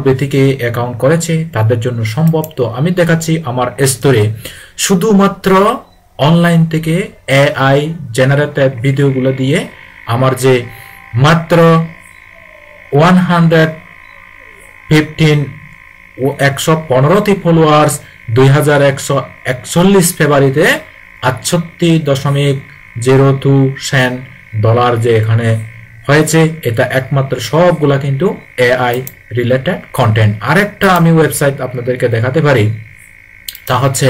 পূর্বে থেকে অ্যাকাউন্ট করেছে তাদের জন্য সম্ভব। তো আমি দেখাচ্ছি আমার স্টোরে শুধুমাত্র অনলাইন থেকে এআই জেনারেটেড ভিডিওগুলো দিয়ে আমার যে মাত্র 115টি ফলোয়ার্স 2141 ফেব্রুয়ারিতে $68.02 যে এখানে হয়েছে, এটা একমাত্র সবগুলা কিন্তু এআই রিলেটেড কন্টেন্ট। আরেকটা আমি ওয়েবসাইট আপনাদেরকে দেখাতে পারি, তা হচ্ছে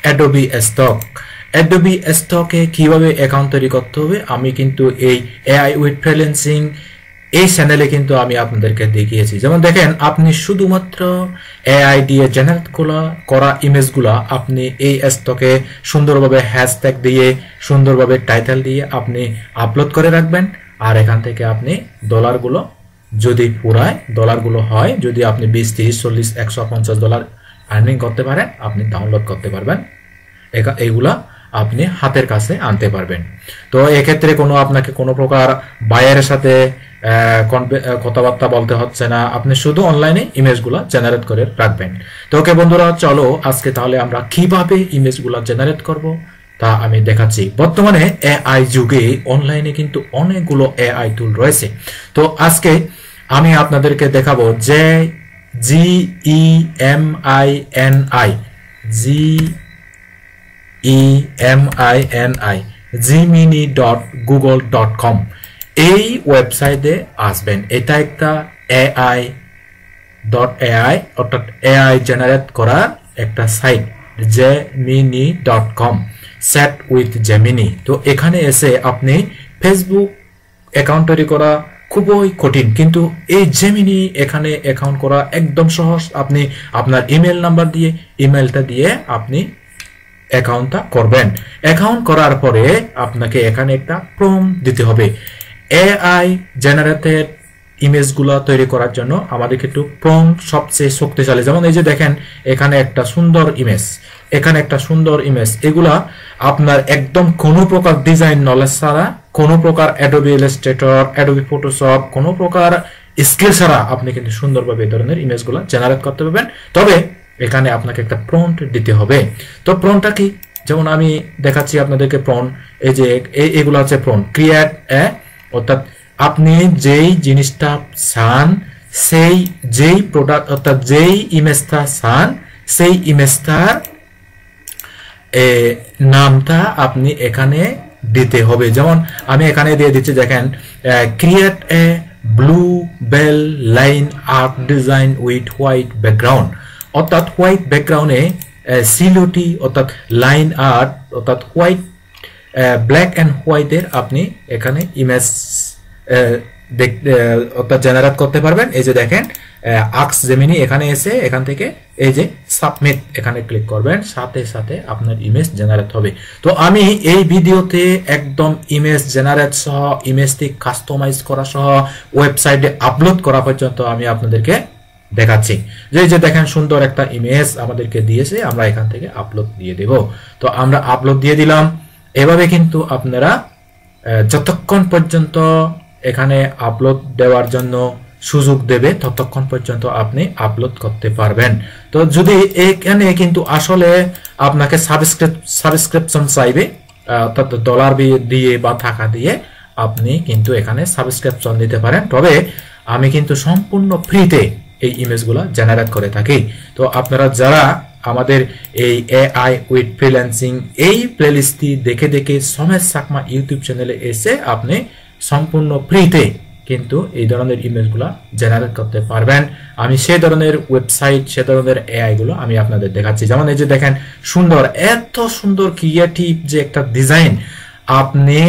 অ্যাডোবি স্টক। অ্যাডোবি স্টকে কিভাবে অ্যাকাউন্ট তৈরি করতে হবে আমি কিন্তু এই এআই উইথ ফ্রিল্যান্সিং এই চ্যানেলে কিন্তু আমি আপনাদেরকে দেখিয়েছি। যেমন দেখেন, আপনি শুধুমাত্র এআই দিয়ে জেনারেট করা ইমেজগুলা আপনি এই স্টকে সুন্দরভাবে হ্যাশট্যাগ দিয়ে সুন্দরভাবে টাইটেল দিয়ে আপনি আপলোড করে রাখবেন। আর এখান থেকে আপনি ডলারগুলো যদি পুরায় ডলারগুলো হয়, যদি আপনি 20, 30, 40, $150 আর্নিং করতে পারেন, আপনি ডাউনলোড করতে পারবেন। এইগুলা আপনি হাতের কাছে আনতে পারবেন। তো এক্ষেত্রে আপনাকে কোনো প্রকার বায়ারের সাথে কথাবার্তা বলতে হচ্ছে না, আপনি শুধু অনলাইনে ইমেজগুলো জেনারেট করে রাখবেন। তো ওকে বন্ধুরা, চলো আজকে তাহলে আমরা কিভাবে ইমেজগুলো জেনারেট করব তা আমি দেখাচ্ছি। বর্তমানে এআই যুগে অনলাইনে কিন্তু অনেকগুলো এআই টুল রয়েছে। তো আজকে আমি আপনাদেরকে দেখাবো যে gemini.google.com এই ওয়েবসাইটে আসবেন। এটা একটা AI অর্থাৎ এআই জেনারেট করার একটা site, gemini.com, set with Gemini. তো এখানে এসে আপনি ফেসবুক অ্যাকাউন্ট তৈরি করা খুবই কঠিন, কিন্তু এই জেমিনি এখানে অ্যাকাউন্ট করা একদম সহজ। আপনি আপনার ইমেল নাম্বার দিয়ে ইমেলটা দিয়ে আপনি অ্যাকাউন্টটা করবেন। অ্যাকাউন্ট করার পরে আপনাকে এখানে একটা প্রম্পট দিতে হবে। এআই জেনারেটেড ইমেজগুলো তৈরি করার জন্য আমাদেরকে একটু প্রম্পট সবচেয়ে শক্তিশালী। যেমন এই যে দেখেন, এখানে একটা সুন্দর ইমেজ, এখানে একটা সুন্দর ইমেজ। এগুলা আপনার একদম কোনো প্রকার ডিজাইন নলেজ ছাড়া, কোনো প্রকার অ্যাডোবি ইলাস্ট্রেটর, অ্যাডোবি ফটোশপ, কোনো প্রকার স্কিল ছাড়া আপনি কিন্তু সুন্দরভাবে এই ধরনের ইমেজগুলো জেনারেট করতে পারবেন। তবে এখানে আপনাকে একটা প্রম্পট দিতে হবে। তো প্রম্পটটা কি? যেমন আমি দেখাচ্ছি আপনাদেরকে প্রম্পট। এই যে এগুলো হচ্ছে প্রম্পট। ক্রিয়েট অর্থাৎ আপনি যেই জিনিসটা চান, সেই যেই প্রোডাক্ট অর্থাৎ যেই ইমেজটা চান, সেই ইমেজটার নামটা আপনি এখানে দিতে হবে। যেমন আমি এখানে দিয়ে দিচ্ছি, দেখেন, create a blue bell line art design with white background. অর্থাৎ হোয়াইট ব্যাকগ্রাউন্ডে সিলুটি অর্থাৎ লাইন আর্ট অর্থাৎ হোয়াইট ব্ল্যাক অ্যান্ড হোয়াইটের আপনি এখানে ইমেজ অর্থাৎ জেনারেট করতে পারবেন। এই যে দেখেন, আক্স জেমিনি এখানে এসে এখান থেকে এই যে সাবমিট এখানে ক্লিক করবেন, সাথে সাথে আপনার ইমেজ জেনারেট হবে। তো আমি এই ভিডিওতে একদম ইমেজ জেনারেট সহ, ইমেজটি কাস্টমাইজ করা সহ, ওয়েবসাইটে আপলোড করা পর্যন্ত আমি আপনাদেরকে দেখাচ্ছি। যে দেখেন, সুন্দর একটা ইমেজ আমাদেরকে দিয়েছে, আমরা এখান থেকে আপলোড দিয়ে দেব। তো আমরা আপলোড দিয়ে দিলাম। এভাবে কিন্তু আপনারা যতক্ষণ পর্যন্ত এখানে আপলোড দেওয়ার জন্য সুযোগ দেবে ততক্ষণ পর্যন্ত আপনি আপলোড করতে পারবেন। তো যদি এখানে কিন্তু আসলে আপনাকে সাবস্ক্রিপশন চাইবে, অর্থাৎ ডলার দিয়ে বা টাকা দিয়ে আপনি কিন্তু এখানে সাবস্ক্রিপশন দিতে পারেন। তবে আমি কিন্তু সম্পূর্ণ ফ্রিতে এই ইমেজগুলো জেনারেট করে থাকি। তো আপনারা যারা আমাদের এই এআই উইথ ফ্রিল্যান্সিং এই প্লেলিস্টটি দেখে দেখে সমেত চাকমা ইউটিউব চ্যানেলে এসে আপনি সম্পূর্ণ ফ্রিতে কিন্তু এই ধরনের ইমেজগুলো জেনারেট করতে পারবেন। আমি সেই ধরনের ওয়েবসাইট, সে ধরনের এআই গুলো আমি আপনাদের দেখাচ্ছি। যেমন এই যে দেখেন, সুন্দর, এত সুন্দর ক্রিয়েটিভ যে একটা ডিজাইন। আপনি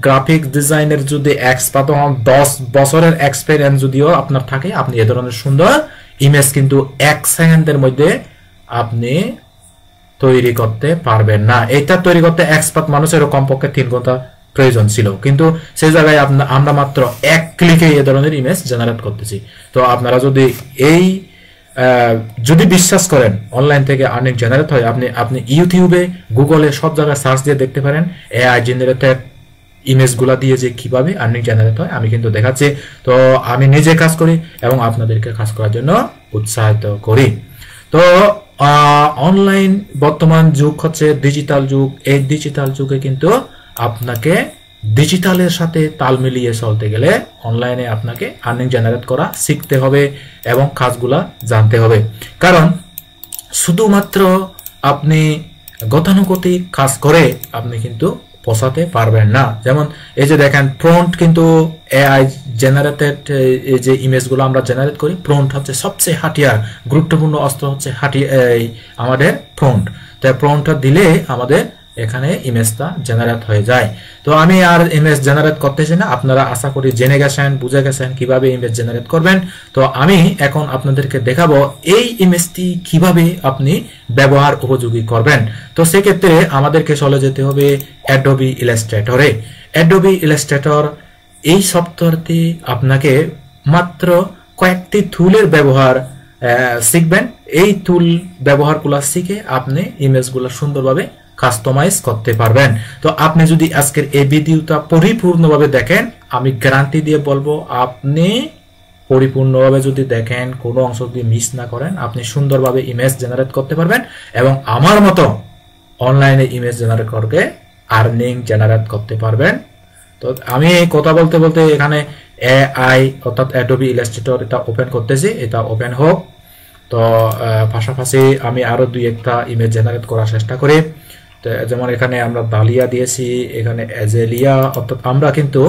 গ্রাফিক ডিজাইনের যদি এক্সপার্ট হন, 10 বছরের এক্সপেরিয়েন্স যদিও আপনার থাকে, আপনি এ ধরনের সুন্দর ইমেজ কিন্তু 1 সেকেন্ডের মধ্যে আপনি তৈরি করতে পারবেন না। এটা তৈরি করতে এক্সপার্ট মানুষের কমপক্ষে 3 ঘন্টা প্রয়োজন ছিল, কিন্তু সেই জায়গায় আমরা মাত্র 1 ক্লিকে এই ধরনের ইমেজ জেনারেট করতেছি। তো আপনারা যদি বিশ্বাস করেন অনলাইন থেকে আর্নিং জেনারেট হয়, আপনি ইউটিউবে, গুগলে সব জায়গায় সার্চ দিয়ে দেখতে পারেন এআই জেনারেটেড ইমেজগুলা দিয়ে যে কিভাবে আর্নিং জেনারেট হয় আমি কিন্তু দেখাচ্ছি। তো আমি নিজে কাজ করি এবং আপনাদেরকে কাজ করার জন্য উৎসাহিত করি। তো অনলাইন বর্তমান যুগ হচ্ছে ডিজিটাল যুগ। এই ডিজিটাল যুগে কিন্তু আপনাকে ডিজিটালের সাথে তাল মিলিয়ে চলতে গেলে অনলাইনে আপনাকে আর্নিং জেনারেট করা শিখতে হবে এবং কাজগুলা জানতে হবে। কারণ শুধুমাত্র আপনি গতানুগতিক কাজ করে আপনি কিন্তু পৌঁছাতে পারবেন না। যেমন এই যে দেখেন প্রম্পট কিন্তু এআই জেনারেটেড এই যে ইমেজগুলো আমরা জেনারেট করি, প্রম্পট হচ্ছে সবচেয়ে হাতিয়ার, গুরুত্বপূর্ণ অস্ত্র হচ্ছে আমাদের প্রম্পট। তাই প্রম্পটটা দিলে আমাদের এখানে ইমেজটা জেনারেট হয়ে যায়। তো আমি আর ইমেজ জেনারেট করতেছি না, আপনারা আশা করি জেনে গেছেন, বুঝে গেছেন কিভাবে ইমেজ জেনারেট করবেন। তো আমি এখন আপনাদেরকে দেখাবো এই ইমেজটি কিভাবে আপনি ব্যবহার উপযোগী করবেন। তো সেক্ষেত্রে আমাদেরকে চলে যেতে হবে অ্যাডোবি ইলাস্ট্রেটরে। অ্যাডোবি ইলাস্ট্রেটর এই সফটওয়্যারটি আপনাকে মাত্র কয়েকটি টুলের ব্যবহার শিখবেন। এই টুল ব্যবহারগুলো শিখে আপনি ইমেজগুলো সুন্দরভাবে কাস্টমাইজ করতে পারবেন। তো আপনি যদি আজকের এই ভিডিওটা পরিপূর্ণভাবে দেখেন, আমি গ্যারান্টি দিয়ে বলবো আপনি পরিপূর্ণভাবে যদি দেখেন, কোনো অংশ যদি মিস না করেন, আপনি সুন্দরভাবে ইমেজ জেনারেট করতে পারবেন এবং আমার মতো অনলাইনে ইমেজ জেনারেট করে আর্নিং জেনারেট করতে পারবেন। তো আমি কথা বলতে বলতে এখানে এআই অর্থাৎ অ্যাডোবি ইলাস্ট্রেটর এটা ওপেন করতেছি, এটা ওপেন হোক। তো পাশাপাশি আমি আরো দুই একটা ইমেজ জেনারেট করার চেষ্টা করি। যেমন এখানে আমরা ডালিয়া দিয়েছি, এখানে এজেলিয়া, অর্থাৎ আমরা কিন্তু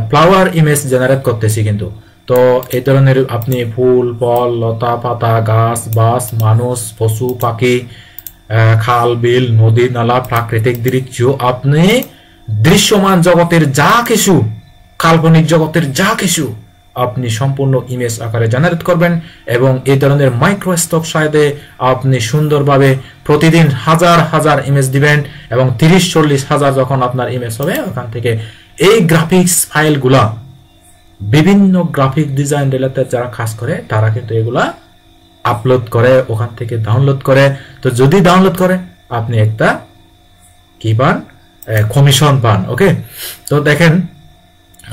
ফ্লাওয়ার ইমেজ জেনারেট করতেছি কিন্তু। তো এই ধরনের আপনি ফুল, ফল, লতা পাতা, গাছ, বাস, মানুষ, পশু পাখি, খাল বিল, নদী নালা, প্রাকৃতিক দৃশ্য, আপনি দৃশ্যমান জগতের যা কিছু, কাল্পনিক জগতের যা কিছু আপনি সম্পূর্ণ ইমেজ আকারে জেনারেট করবেন এবং এই ধরনের মাইক্রোস্টক সাহায্যে আপনি সুন্দরভাবে প্রতিদিন হাজার হাজার ইমেজ দিবেন এবং 30-40 হাজার যখন আপনার ইমেজ হবে, ওখান থেকে এই গ্রাফিক্স ফাইলগুলা বিভিন্ন গ্রাফিক ডিজাইন রিলেটেড যারা কাজ করে তারা কিন্তু এগুলা আপলোড করে, ওখান থেকে ডাউনলোড করে। তো যদি ডাউনলোড করে আপনি একটা কি পান, কমিশন পান। ওকে, তো দেখেন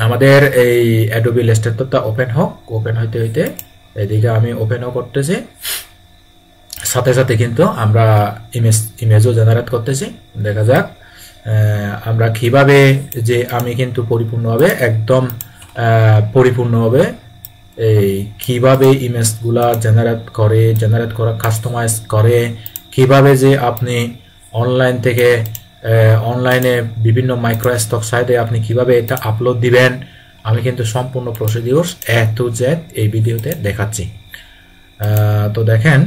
আমাদের এই অ্যাডোবি ইলাস্ট্রেটরটা ওপেন হোক। ওপেন হইতে হইতে এদিকে আমি ওপেনও করতেছি, সাথে সাথে কিন্তু আমরা ইমেজও জেনারেট করতেছি। দেখা যাক আমরা কিভাবে, যে আমি কিন্তু পরিপূর্ণভাবে একদম পরিপূর্ণভাবে এই কিভাবে ইমেজগুলা জেনারেট করা কাস্টমাইজ করে, কিভাবে যে আপনি অনলাইন থেকে অনলাইনে বিভিন্ন মাইক্রোস্টক সাইটে আপনি কিভাবে এটা আপলোড দিবেন, আমি কিন্তু সম্পূর্ণ প্রসিডিউর A to Z এই ভিডিওতে দেখাচ্ছি। তো দেখেন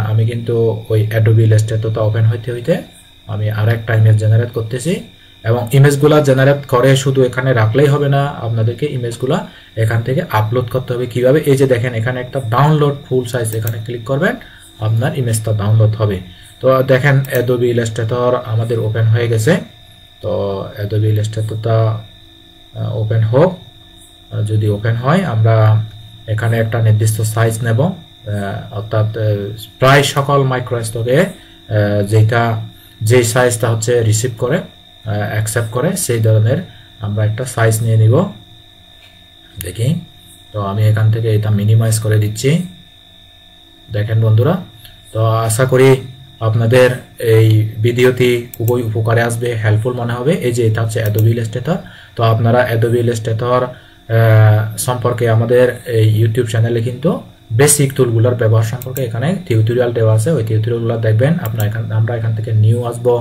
আমি কিন্তু ওই অ্যাডোবি ইলাস্ট্রেটরটা ওপেন হইতে হইতে আমি আরেকটা ইমেজ জেনারেট করতেছি এবং ইমেজগুলা জেনারেট করে শুধু এখানে রাখলেই হবে না, আপনাদেরকে ইমেজগুলা এখান থেকে আপলোড করতে হবে। কিভাবে, এই যে দেখেন এখানে একটা ডাউনলোড ফুল সাইজ, এখানে ক্লিক করবেন আপনার ইমেজটা ডাউনলোড হবে। তো দেখেন অ্যাডোবি ইলাস্ট্রেটর আমাদের ওপেন হয়ে গেছে। তো অ্যাডোবি ইলাস্ট্রেটরটা ওপেন হোক। যদি ওপেন হয় আমরা এখানে একটা নির্দিষ্ট সাইজ নেব, অর্থাৎ প্রায় সকল মাইক্রোস্টকে যে সাইজটা হচ্ছে রিসিভ করে, অ্যাকসেপ্ট করে, সেই ধরনের আমরা একটা সাইজ নিয়ে নিব। দেখি, তো আমি এখান থেকে এটা মিনিমাইজ করে দিচ্ছি। দেখেন বন্ধুরা, তো আশা করি আপনাদের এই ভিডিওটি খুবই উপকারে আসবে, হেল্পফুল মনে হবে। এই যে এটা হচ্ছে অ্যাডোবি ইলাস্ট্রেটর। তো আপনারা অ্যাডোবি ইলাস্ট্রেটর সম্পর্কে আমাদের এই ইউটিউব চ্যানেলে কিন্তু বেসিক টুলগুলোর ব্যবহার সম্পর্কে এখানে টিউটোরিয়াল দেওয়া আছে, ওই টিউটোরিয়ালগুলো দেখবেন। আমরা এখান থেকে নিউ আসবো,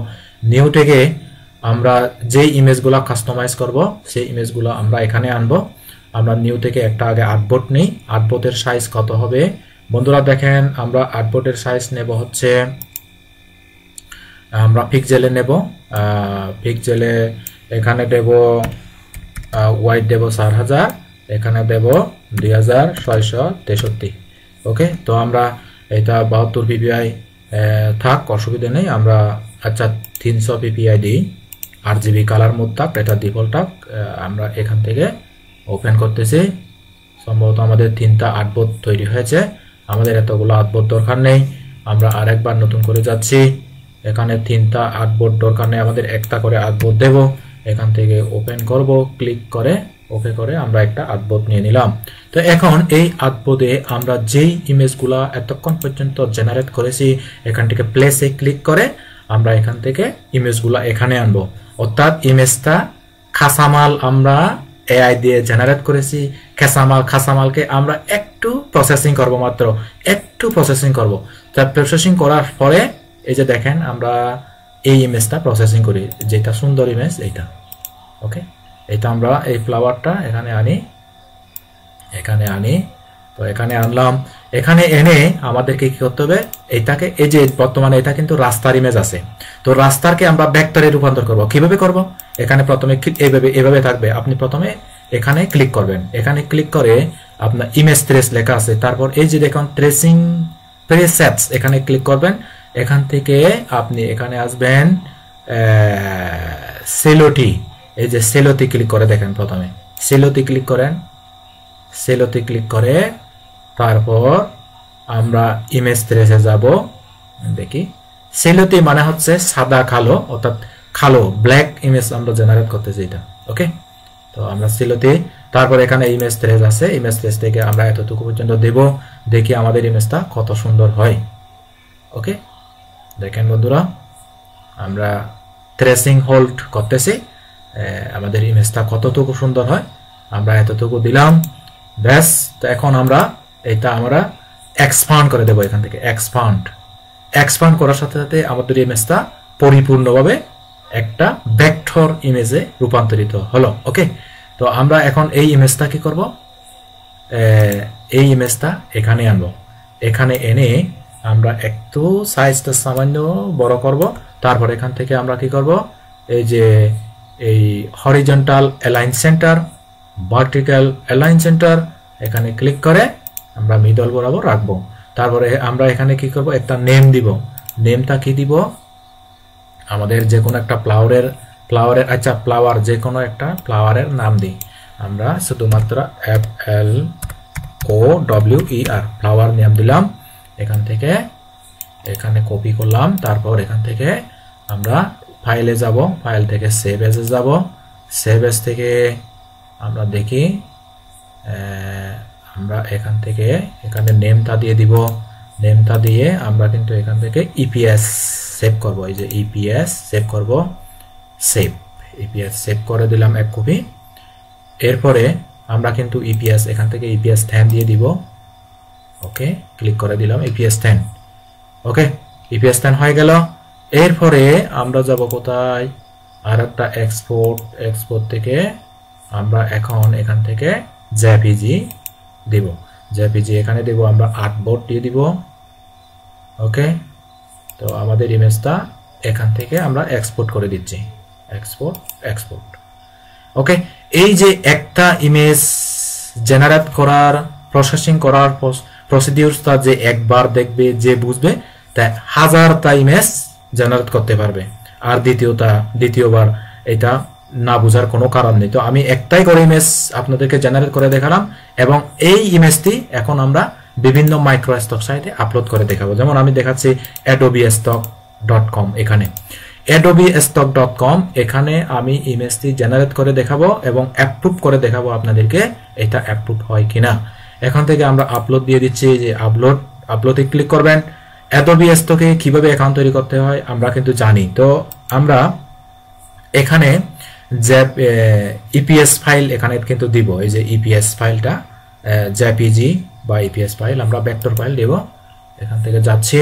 নিউ থেকে আমরা যে ইমেজগুলো কাস্টমাইজ করব সেই ইমেজগুলো আমরা এখানে আনবো। আমরা নিউ থেকে একটা আগে আর্টবোর্ড নেই, আর্টবোর্ডের সাইজ কত হবে বন্ধুরা দেখেন, আমরা আর্টবোর্ডের সাইজ নেব হচ্ছে, আমরা পিক্সেলে নেব, পিক্সেলে এখানে দেব ওয়াইড দেব 4000, এখানে দেব 2663। ওকে, তো আমরা এটা 72 ppi থাক, অসুবিধা নেই। আমরা আচ্ছা 300 ppi দিই, RGB কালার মোড থাক, এটা ডিফল্ট থাক। আমরা এখান থেকে ওপেন করতেছি। সম্ভবত আমাদের 3টা আর্টবোর্ড তৈরি হয়েছে, আমাদের এতগুলো আর্টবোর্ড দরকার নেই। আমরা আরেকবার নতুন করে যাচ্ছি, এখানে 3টা আর্টবোর্ড দরকার নেই, আমাদের একটা করে আর্টবোর্ড দেব। এখান থেকে ওপেন করব, ক্লিক করে ওকে করে আমরা একটা আর্টবোর্ড নিয়ে নিলাম। তো এখন এই আর্টবোর্ডে আমরা যেই ইমেজগুলা এতক্ষণ পর্যন্ত জেনারেট করেছি এখান থেকে প্লেসে ক্লিক করে আমরা এখান থেকে ইমেজগুলা এখানে আনবো। অর্থাৎ ইমেজটা খাসামাল আমরা এআই দিয়ে জেনারেট করেছি, খাসামালকে আমরা একটু প্রসেসিং করব, মাত্র একটু প্রসেসিং করব। তার প্রসেসিং করার পরে এই যে দেখেন আমরা এই ইমেজটা প্রসেসিং করি, যেটা সুন্দর ইমেজ এইটা। ওকে, এটা আমরা এই ফ্লাওয়ারটা এখানে আনি। তো এখানে আনলাম, এখানে এনে আমাদেরকে কি করতে হবে, এটাকে এই যে বর্তমানে এটা কিন্তু রাস্তার ইমেজ আছে, তো রাস্তারকে আমরা ভেক্টরে রূপান্তর করব। কিভাবে করব, এখানে প্রথমে এভাবে থাকবে, আপনি প্রথমে এখানে ক্লিক করবেন, এখানে ক্লিক করে আপনার ইমেজ ট্রেস লেখা আছে, তারপর এই যে দেখুন ট্রেসিং প্রিসেটস এখানে ক্লিক করবেন। এখান থেকে আপনি এখানে আসবেন সেলোটি, এই যে সেলোতে ক্লিক করে দেখেন, প্রথমে সেলোতে ক্লিক করেন, সেলোতে ক্লিক করে তারপর আমরা ইমেজ ট্রেসে যাব। দেখি সেলোতে মানে হচ্ছে সাদা কালো, অর্থাৎ কালো ব্ল্যাক ইমেজ আমরা জেনারেট করতেছি এটা। ওকে, তো আমরা সেলোতে, তারপর এখানে ইমেজ ট্রেস আছে, ইমেজ ট্রেস থেকে আমরা এতটুকু পর্যন্ত দেব, দেখি আমাদের ইমেজটা কত সুন্দর হয়। ওকে, দেখেন বন্ধুরা আমরা ট্রেসিং হোল্ড করতেছি, আমাদের ইমেজটা কতটুকু সুন্দর হয়, আমরা এতটুকু দিলাম, ব্যাস। তো এখন আমরা এক্সপান্ড করে দেব, এখান থেকে এক্সপান্ড করার সাথে সাথে আমাদের ইমেজটা পরিপূর্ণভাবে একটা ভেক্টর ইমেজে রূপান্তরিত হলো। ওকে, তো আমরা এখন এই ইমেজটা কি করব, এই ইমেজটা এখানে আনবো, এখানে এনে আমরা একটু সাইজটা সামান্য বড় করব। তারপর এখান থেকে আমরা কি করব, এই যে এই horizontal align centre, vertical align centre, এখানে ক্লিক করে আমরা মিডল বরাবর রাখবো। তারপরে আমরা এখানে কি করব, একটা নেম দিব। নেমটা কি দিব, আমাদের যে কোনো একটা ফ্লাওয়ারের আচ্ছা ফ্লাওয়ার, যে কোনো একটা ফ্লাওয়ারের নাম দিই আমরা, শুধুমাত্র FLOWER ফ্লাওয়ার নাম দিলাম। এখান থেকে এখানে কপি করলাম, তারপর এখান থেকে আমরা ফাইলে যাব, ফাইল থেকে সেভ এজে যাব, সেভ এজ থেকে আমরা দেখি আমরা এখান থেকে এখানে নেমটা দিয়ে দিব, নেমটা দিয়ে আমরা কিন্তু এখান থেকে ইপিএস সেভ করব, এই যে ইপিএস সেভ করব, ইপিএস সেভ করে দিলাম এক কপি। এরপরে আমরা কিন্তু ইপিএস এখান থেকে ইপিএস 10 দিয়ে দিব। ওকে, ক্লিক করে দিলাম ইপিএস 10। ওকে, ইপিএস 10 হয়ে গেল। এরপরে আমরা যাব কোথায়, আর একটা এক্সপোর্ট থেকে আমরা এখন এখান থেকে জেপিজি দিব, জেপিজি এখানে দিব, আমরা আর্টবোর্ড দিয়ে দিব। ওকে, তো আমাদের ইমেজটা এখান থেকে আমরা এক্সপোর্ট করে দিচ্ছি, এক্সপোর্ট। ওকে, এই যে একটা ইমেজ জেনারেট করার, প্রসেসিং করার প্রসিডিউরটা যে একবার দেখবে, যে বুঝবে, তাই হাজারটা ইমেজ জেনারেট করতে পারবে। আর দ্বিতীয়বার এটা না বোঝার কোনো কারণ নেই। তো আমি একটাই করে ইমেজ আপনাদেরকে জেনারেট করে দেখালাম, এবং এই ইমেজটি এখন আমরা বিভিন্ন মাইক্রোস্টক সাইটে আপলোড করে দেখাবো। যেমন আমি দেখাচ্ছি adobestock.com, এখানে adobestock.com, এখানে আমি ইমেজটি জেনারেট করে দেখাবো এবং অ্যাপ্রুভ করে দেখাবো আপনাদেরকে এটা অ্যাপ্রুভ হয় কিনা। এখান থেকে আমরা আপলোড দিয়ে দিচ্ছি, যে আপলোডে ক্লিক করবেন। Adobe Stock-এ কিভাবে অ্যাকাউন্ট তৈরি করতে হয় আমরা কিন্তু জানি। তো আমরা এখানে যে ইপিএস ফাইল এখানে কিন্তু দিব, এই যে ইপিএস ফাইলটা জেপিজি বা ইপিএস ফাইল, আমরা ভেক্টর ফাইল দেব। এখান থেকে যাচ্ছি,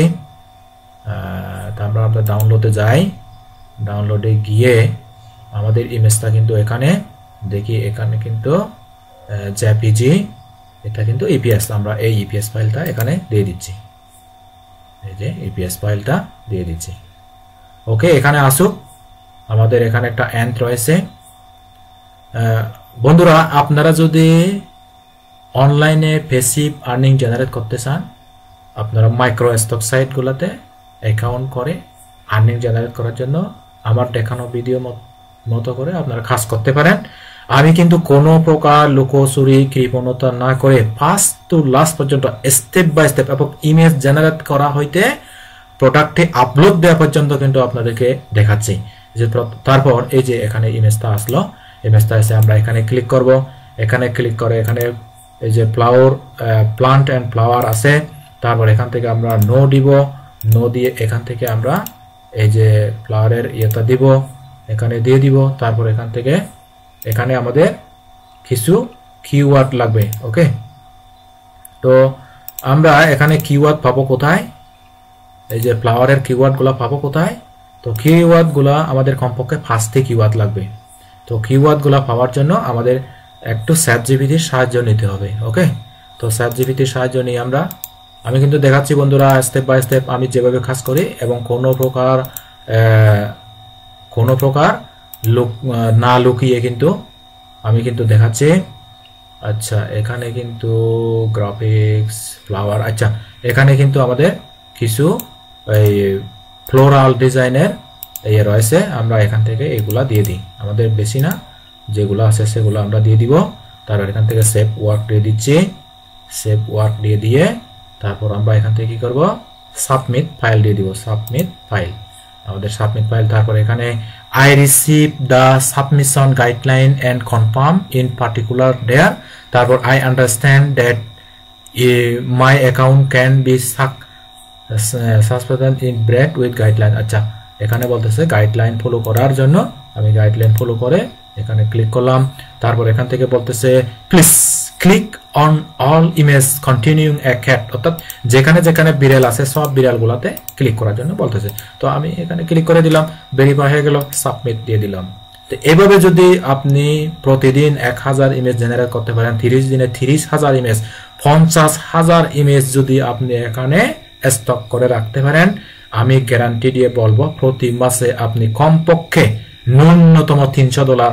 তারপর আমরা ডাউনলোডে যাই, ডাউনলোডে গিয়ে আমাদের ইমেজটা কিন্তু এখানে দেখি, এখানে কিন্তু জেপিজি, এটা কিন্তু ইপিএস, আমরা এই ইপিএস ফাইলটা এখানে দিয়ে দিচ্ছি, এই যে ইপিএস ফাইলটা দিয়ে দিচ্ছি। ওকে, এখানে আসুক, আমাদের এখানে একটা এন্ড রয়েছে। বন্ধুরা, আপনারা যদি অনলাইনে প্যাসিভ আর্নিং জেনারেট করতে চান, আপনারা মাইক্রোস্টক সাইটগুলোতে অ্যাকাউন্ট করে আর্নিং জেনারেট করার জন্য আমার দেখানো ভিডিও মতো করে আপনারা কাজ করতে পারেন। আমি কিন্তু কোনো প্রকার লুকোচুরি কৃপণতা না করে ফার্স্ট টু লাস্ট পর্যন্ত স্টেপ বাই স্টেপ এবং ইমেজ জেনারেট করা হইতে প্রোডাক্টে আপলোড দেওয়া পর্যন্ত কিন্তু আপনাদেরকে দেখাচ্ছি। যে তারপর এই যে এখানে ইমেজটা আসলো, ইমেজটা এসে আমরা এখানে ক্লিক করব। এখানে ক্লিক করে এখানে এই যে প্লান্ট এন্ড ফ্লাওয়ার আছে, তারপর এখান থেকে আমরা নো দিব, নো দিয়ে এখান থেকে আমরা এই যে ফ্লাওয়ারের ইয়েটা দিব, এখানে দিয়ে দিব। তারপর এখান থেকে এখানে আমাদের কিছু কিওয়ার্ড লাগবে। ওকে, তো আমরা এখানে কিওয়ার্ড পাবো কোথায়? এই যে ফ্লাওয়ারের কিওয়ার্ডগুলো পাবো কোথায়? তো কিওয়ার্ডগুলো আমাদের কমপক্ষে 5টি কিওয়ার্ড লাগবে। তো কিওয়ার্ডগুলো পাওয়ার জন্য আমাদের একটু চ্যাটজিপিটির সাহায্য নিতে হবে। ওকে, তো চ্যাটজিপিটির সাহায্য নিয়ে আমি কিন্তু দেখাচ্ছি বন্ধুরা স্টেপ বাই স্টেপ আমি যেভাবে কাজ করি, এবং কোনো প্রকার না লুকিয়ে কিন্তু আমি কিন্তু দেখাচ্ছি। আচ্ছা, এখানে কিন্তু গ্রাফিক্স ফ্লাওয়ার, আচ্ছা এখানে কিন্তু আমাদের কিছু এই ফ্লোরাল ডিজাইনের ইয়ে রয়েছে, আমরা এখান থেকে এগুলা দিয়ে দিই। আমাদের বেশি না, যেগুলো আছে সেগুলো আমরা দিয়ে দিব। তারপর এখান থেকে সেভ ওয়ার্ক দিয়ে দিচ্ছি, সেভ ওয়ার্ক দিয়ে তারপর আমরা এখান থেকে কি করব? সাবমিট ফাইল দিয়ে দিব, সাবমিট ফাইল, আমাদের সাবমিট ফাইল। তারপর এখানে I receive the submission guideline and confirm in particular there. তারপর I understand that my account can be suspended in break with guideline. আচ্ছা, এখানে বলতেছে গাইডলাইন ফলো করার জন্য, আমি গাইডলাইন ফলো করে এখানে ক্লিক করলাম। তারপর এখান থেকে বলতেছে please click on all image continuing A cat, অর্থাৎ যেখানে যেখানে বিড়াল আছে সব বিড়ালগুলোতে ক্লিক করার জন্য বলতেছে। তো আমি এখানে ক্লিক করে দিলাম, ভেরিফাই হয়ে গেল, সাবমিট দিয়ে দিলাম। তো এভাবে যদি আপনি প্রতিদিন 1000 ইমেজ জেনারেট করতে পারেন, 30 দিনে 30,000 ইমেজ, 50,000 ইমেজ যদি আপনি এখানে স্টক করে রাখতে পারেন, আমি গ্যারান্টি দিয়ে বলবো প্রতি মাসে আপনি কমপক্ষে ন্যূনতম $300